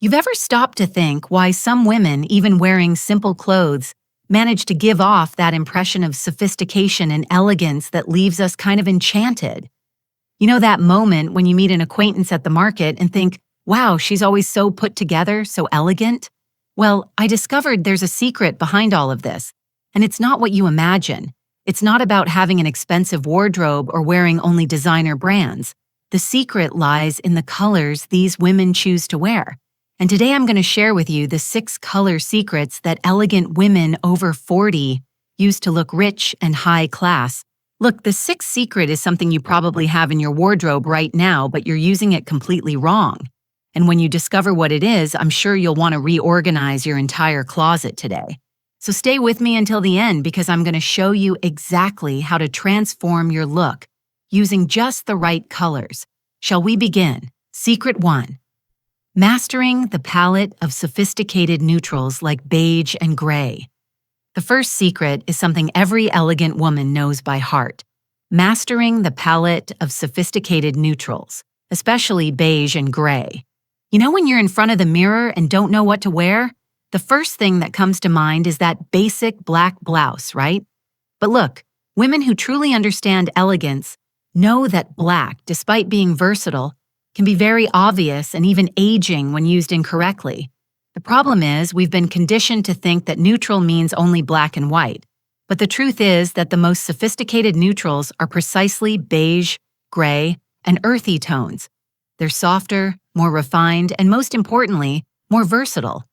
You've ever stopped to think why some women, even wearing simple clothes, manage to give off that impression of sophistication and elegance that leaves us kind of enchanted? You know that moment when you meet an acquaintance at the market and think, wow, she's always so put together, so elegant? Well, I discovered there's a secret behind all of this, and it's not what you imagine. It's not about having an expensive wardrobe or wearing only designer brands. The secret lies in the colors these women choose to wear. And today I'm going to share with you the 6 color secrets that elegant women over 40 use to look rich and high class. Look, the 6th secret is something you probably have in your wardrobe right now, but you're using it completely wrong. And when you discover what it is, I'm sure you'll want to reorganize your entire closet today. So stay with me until the end because I'm going to show you exactly how to transform your look using just the right colors. Shall we begin? Secret 1. Mastering the palette of sophisticated neutrals like beige and gray. The first secret is something every elegant woman knows by heart. Mastering the palette of sophisticated neutrals, especially beige and gray. You know when you're in front of the mirror and don't know what to wear? The first thing that comes to mind is that basic black blouse, right? But look, women who truly understand elegance know that black, despite being versatile, can be very obvious and even aging when used incorrectly. The problem is we've been conditioned to think that neutral means only black and white. But the truth is that the most sophisticated neutrals are precisely beige, gray, and earthy tones. They're softer, more refined, and most importantly, more versatile.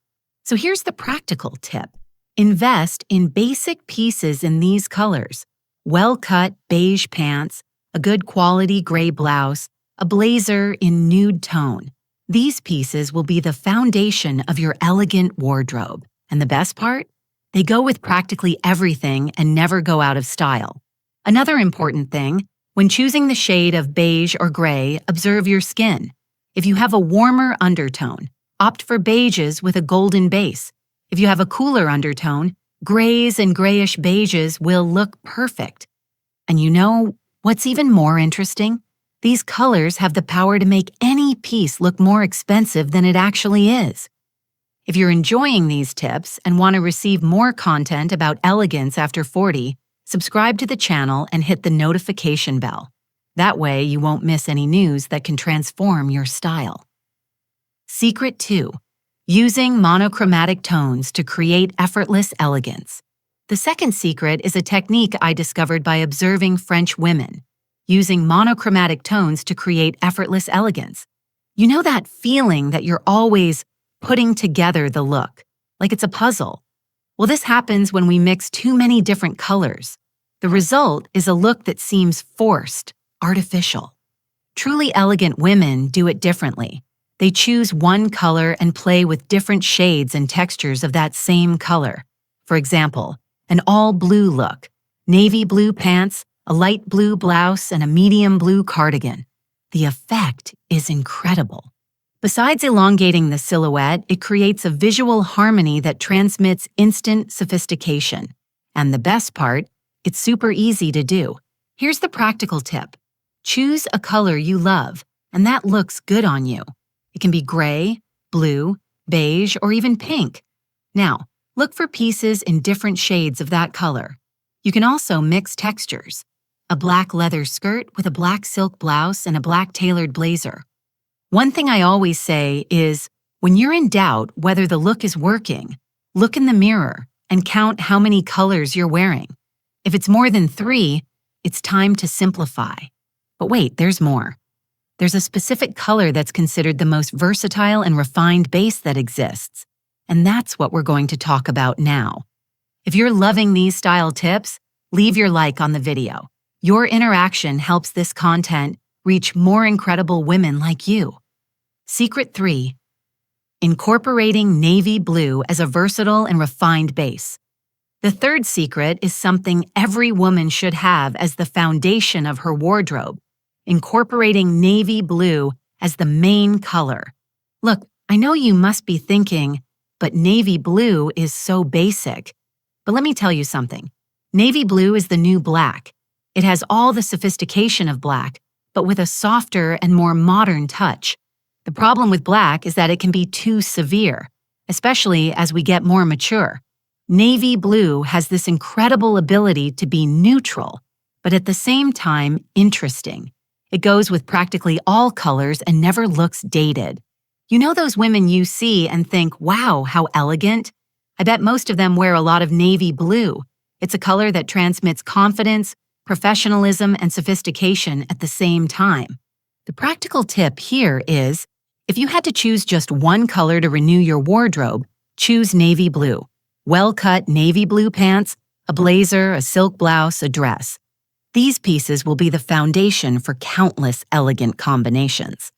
So here's the practical tip. Invest in basic pieces in these colors. Well-cut beige pants, a good quality gray blouse, a blazer in nude tone. These pieces will be the foundation of your elegant wardrobe. And the best part? They go with practically everything and never go out of style. Another important thing, when choosing the shade of beige or gray, observe your skin. If you have a warmer undertone, opt for beiges with a golden base. If you have a cooler undertone, grays and grayish beiges will look perfect. And you know what's even more interesting? These colors have the power to make any piece look more expensive than it actually is. If you're enjoying these tips and want to receive more content about elegance after 40, subscribe to the channel and hit the notification bell. That way you won't miss any news that can transform your style. Secret 2. Using monochromatic tones to create effortless elegance. The second secret is a technique I discovered by observing French women, using monochromatic tones to create effortless elegance. You know that feeling that you're always putting together the look, like it's a puzzle? Well, this happens when we mix too many different colors. The result is a look that seems forced, artificial. Truly elegant women do it differently. They choose one color and play with different shades and textures of that same color. For example, an all-blue look, navy blue pants, a light blue blouse, and a medium blue cardigan. The effect is incredible. Besides elongating the silhouette, it creates a visual harmony that transmits instant sophistication. And the best part, it's super easy to do. Here's the practical tip. Choose a color you love, and that looks good on you. It can be gray, blue, beige, or even pink. Now, look for pieces in different shades of that color. You can also mix textures. A black leather skirt with a black silk blouse and a black tailored blazer. One thing I always say is, when you're in doubt whether the look is working, look in the mirror and count how many colors you're wearing. If it's more than 3, it's time to simplify. But wait, there's more. There's a specific color that's considered the most versatile and refined base that exists. And that's what we're going to talk about now. If you're loving these style tips, leave your like on the video. Your interaction helps this content reach more incredible women like you. Secret 3. Incorporating navy blue as a versatile and refined base. The third secret is something every woman should have as the foundation of her wardrobe, incorporating navy blue as the main color. Look, I know you must be thinking, but navy blue is so basic. But let me tell you something. Navy blue is the new black. It has all the sophistication of black, but with a softer and more modern touch. The problem with black is that it can be too severe, especially as we get more mature. Navy blue has this incredible ability to be neutral, but at the same time, interesting. It goes with practically all colors and never looks dated. You know those women you see and think, wow, how elegant? I bet most of them wear a lot of navy blue. It's a color that transmits confidence, professionalism, and sophistication at the same time. The practical tip here is, if you had to choose just one color to renew your wardrobe, choose navy blue. Well-cut navy blue pants, a blazer, a silk blouse, a dress. These pieces will be the foundation for countless elegant combinations.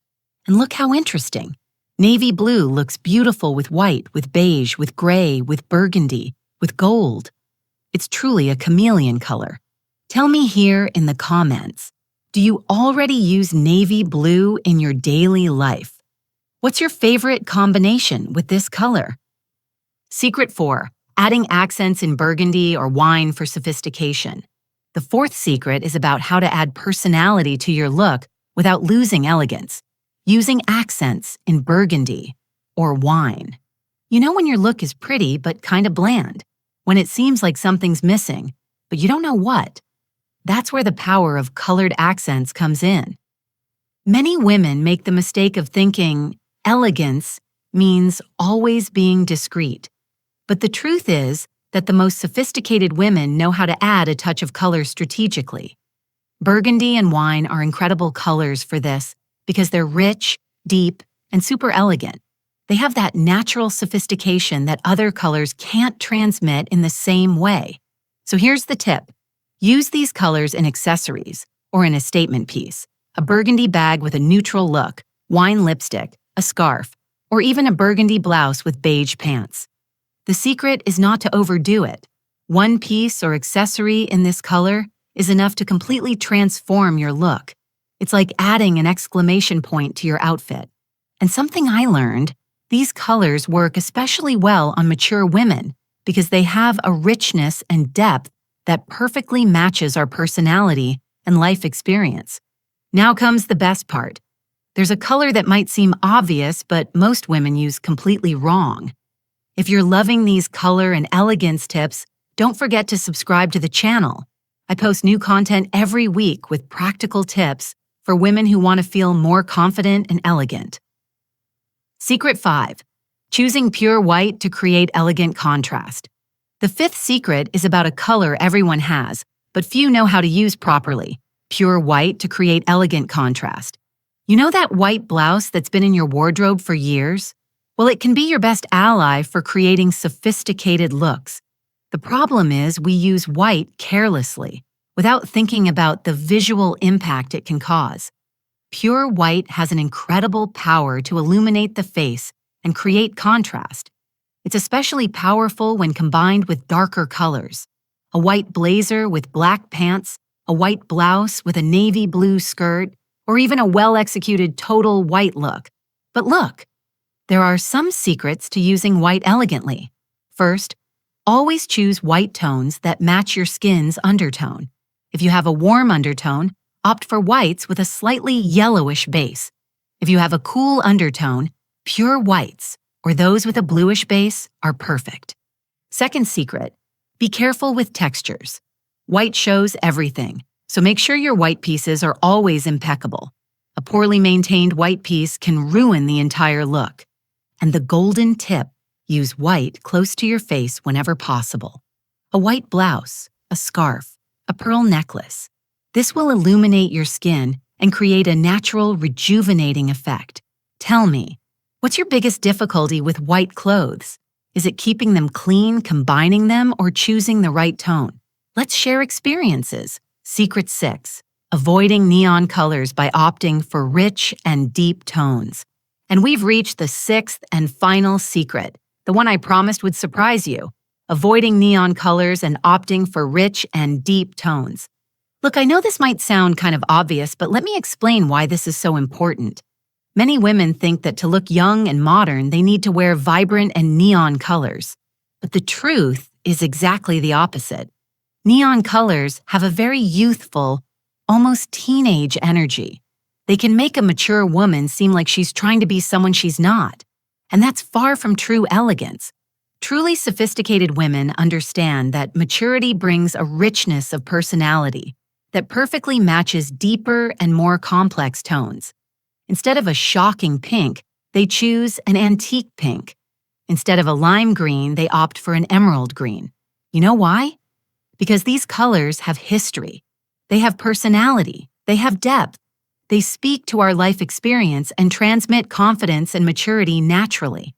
And look how interesting. Navy blue looks beautiful with white, with beige, with gray, with burgundy, with gold. It's truly a chameleon color. Tell me here in the comments, do you already use navy blue in your daily life? What's your favorite combination with this color? Secret 4. Adding accents in burgundy or wine for sophistication. The fourth secret is about how to add personality to your look without losing elegance, using accents in burgundy or wine. You know when your look is pretty but kind of bland, when it seems like something's missing, but you don't know what. That's where the power of colored accents comes in. Many women make the mistake of thinking elegance means always being discreet. But the truth is that the most sophisticated women know how to add a touch of color strategically. Burgundy and wine are incredible colors for this because they're rich, deep, and super elegant. They have that natural sophistication that other colors can't transmit in the same way. So here's the tip. Use these colors in accessories or in a statement piece, a burgundy bag with a neutral look, wine lipstick, a scarf, or even a burgundy blouse with beige pants. The secret is not to overdo it. One piece or accessory in this color is enough to completely transform your look. It's like adding an exclamation point to your outfit. And something I learned, these colors work especially well on mature women because they have a richness and depth that perfectly matches our personality and life experience. Now comes the best part. There's a color that might seem obvious, but most women use completely wrong. If you're loving these color and elegance tips, don't forget to subscribe to the channel. I post new content every week with practical tips for women who want to feel more confident and elegant. Secret 5. Choosing pure white to create elegant contrast. The fifth secret is about a color everyone has, but few know how to use properly. Pure white to create elegant contrast. You know that white blouse that's been in your wardrobe for years? Well, it can be your best ally for creating sophisticated looks. The problem is we use white carelessly, without thinking about the visual impact it can cause. Pure white has an incredible power to illuminate the face and create contrast. It's especially powerful when combined with darker colors. A white blazer with black pants, a white blouse with a navy blue skirt, or even a well-executed total white look. But look, there are some secrets to using white elegantly. First, always choose white tones that match your skin's undertone. If you have a warm undertone, opt for whites with a slightly yellowish base. If you have a cool undertone, pure whites, or those with a bluish base, are perfect. Second secret, be careful with textures. White shows everything, so make sure your white pieces are always impeccable. A poorly maintained white piece can ruin the entire look. And the golden tip, use white close to your face whenever possible. A white blouse, a scarf, a pearl necklace. This will illuminate your skin and create a natural, rejuvenating effect. Tell me, what's your biggest difficulty with white clothes? Is it keeping them clean, combining them, or choosing the right tone? Let's share experiences. Secret 6. Avoiding neon colors by opting for rich and deep tones. And we've reached the sixth and final secret, the one I promised would surprise you. Avoiding neon colors and opting for rich and deep tones. Look, I know this might sound kind of obvious, but let me explain why this is so important. Many women think that to look young and modern, they need to wear vibrant and neon colors. But the truth is exactly the opposite. Neon colors have a very youthful, almost teenage energy. They can make a mature woman seem like she's trying to be someone she's not. And that's far from true elegance. Truly sophisticated women understand that maturity brings a richness of personality that perfectly matches deeper and more complex tones. Instead of a shocking pink, they choose an antique pink. Instead of a lime green, they opt for an emerald green. You know why? Because these colors have history. They have personality. They have depth. They speak to our life experience and transmit confidence and maturity naturally.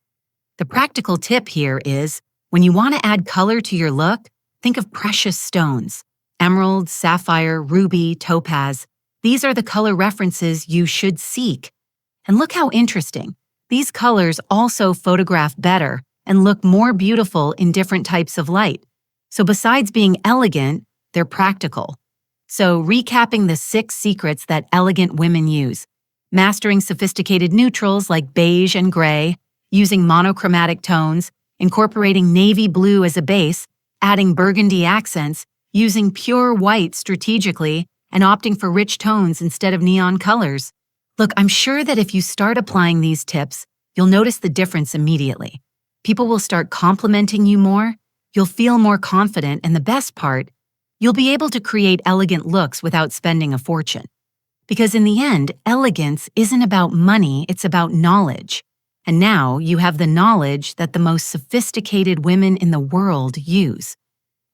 The practical tip here is, when you want to add color to your look, think of precious stones. Emerald, sapphire, ruby, topaz. These are the color references you should seek. And look how interesting. These colors also photograph better and look more beautiful in different types of light. So besides being elegant, they're practical. So recapping the 6 secrets that elegant women use: mastering sophisticated neutrals like beige and gray, using monochromatic tones, incorporating navy blue as a base, adding burgundy accents, using pure white strategically, and opting for rich tones instead of neon colors. Look, I'm sure that if you start applying these tips, you'll notice the difference immediately. People will start complimenting you more, you'll feel more confident, and the best part, you'll be able to create elegant looks without spending a fortune. Because in the end, elegance isn't about money, it's about knowledge. And now you have the knowledge that the most sophisticated women in the world use.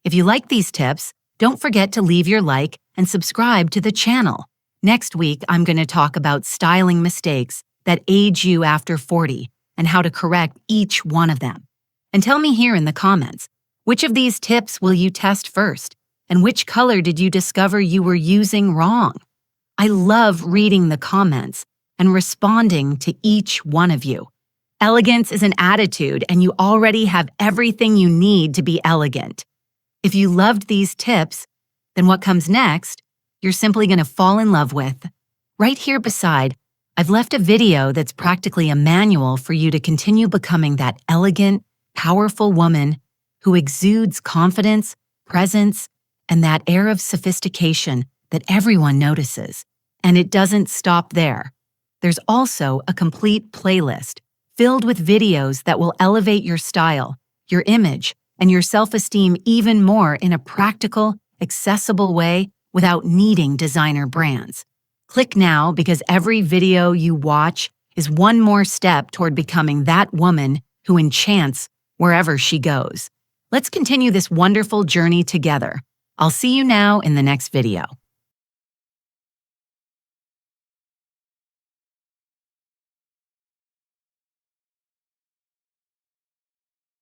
If you like these tips, don't forget to leave your like and subscribe to the channel. Next week, I'm going to talk about styling mistakes that age you after 40 and how to correct each one of them. And tell me here in the comments, which of these tips will you test first? And which color did you discover you were using wrong? I love reading the comments and responding to each one of you. Elegance is an attitude, and you already have everything you need to be elegant. If you loved these tips, then what comes next, you're simply going to fall in love with. Right here beside, I've left a video that's practically a manual for you to continue becoming that elegant, powerful woman who exudes confidence, presence, and that air of sophistication that everyone notices. And it doesn't stop there. There's also a complete playlist filled with videos that will elevate your style, your image, and your self-esteem even more in a practical, accessible way without needing designer brands. Click now, because every video you watch is one more step toward becoming that woman who enchants wherever she goes. Let's continue this wonderful journey together. I'll see you now in the next video.